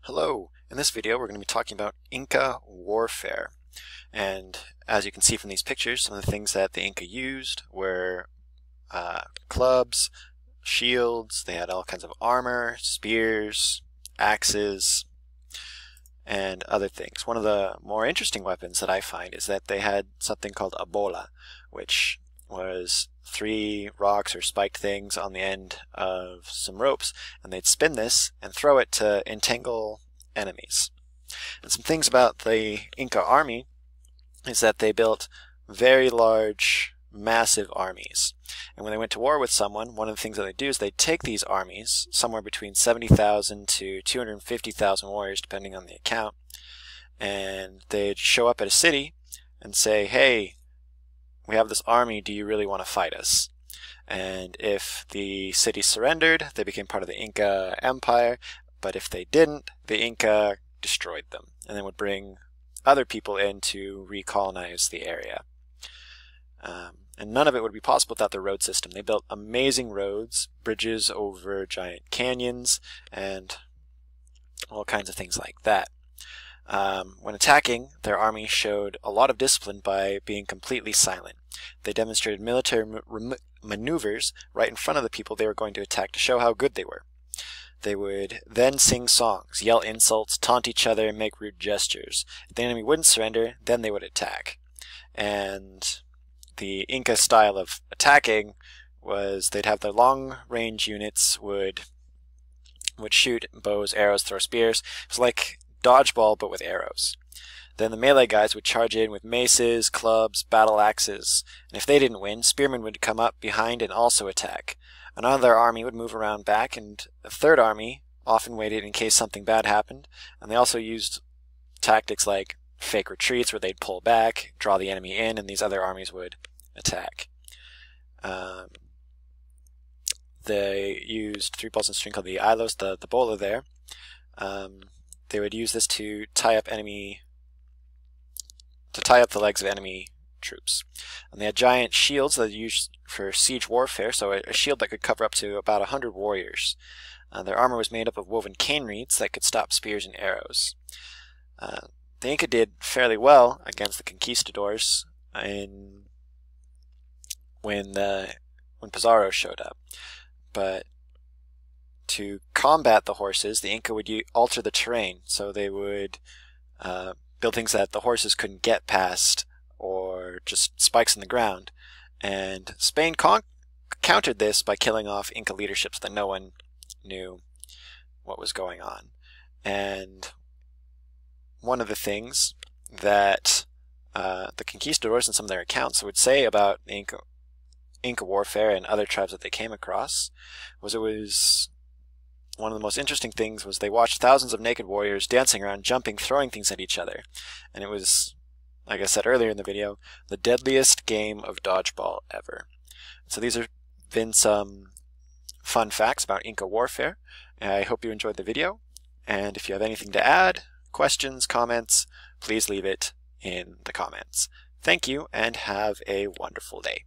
Hello, in this video we're going to be talking about Inca Warfare, and as you can see from these pictures, some of the things that the Inca used were clubs, shields. They had all kinds of armor, spears, axes, and other things. One of the more interesting weapons that I find is that they had something called a bola, which was 3 rocks or spiked things on the end of some ropes, and they'd spin this and throw it to entangle enemies. And some things about the Inca army is that they built very large, massive armies. And when they went to war with someone, one of the things that they do is they take these armies, somewhere between 70,000 to 250,000 warriors depending on the account, and they'd show up at a city and say, hey, we have this army, do you really want to fight us? And if the city surrendered, they became part of the Inca Empire, but if they didn't, the Inca destroyed them and then would bring other people in to recolonize the area. And none of it would be possible without the road system. They built amazing roads, bridges over giant canyons, and all kinds of things like that. When attacking, their army showed a lot of discipline by being completely silent. They demonstrated military maneuvers right in front of the people they were going to attack to show how good they were. They would then sing songs, yell insults, taunt each other, and make rude gestures. If the enemy wouldn't surrender, then they would attack. And the Inca style of attacking was they'd have their long-range units would shoot bows, arrows, throw spears. It was like dodgeball, but with arrows. Then the melee guys would charge in with maces, clubs, battle axes, and if they didn't win, spearmen would come up behind and also attack. Another army would move around back, and a third army often waited in case something bad happened, and they also used tactics like fake retreats where they'd pull back, draw the enemy in, and these other armies would attack. They used 3 balls and string called the ilos, the bola there. They would use this to tie up the legs of enemy troops. And they had giant shields that they used for siege warfare, so a shield that could cover up to about 100 warriors. Their armor was made up of woven cane reeds that could stop spears and arrows. The Inca did fairly well against the conquistadors when Pizarro showed up, but to combat the horses, the Inca would alter the terrain, so they would build things that the horses couldn't get past, or just spikes in the ground. And Spain countered this by killing off Inca leadership so that no one knew what was going on. And one of the things that the conquistadors in some of their accounts would say about the Inca Warfare and other tribes that they came across was one of the most interesting things was they watched thousands of naked warriors dancing around, jumping, throwing things at each other. And it was, like I said earlier in the video, the deadliest game of dodgeball ever. So these have been some fun facts about Inca Warfare. I hope you enjoyed the video. And if you have anything to add, questions, comments, please leave it in the comments. Thank you and have a wonderful day.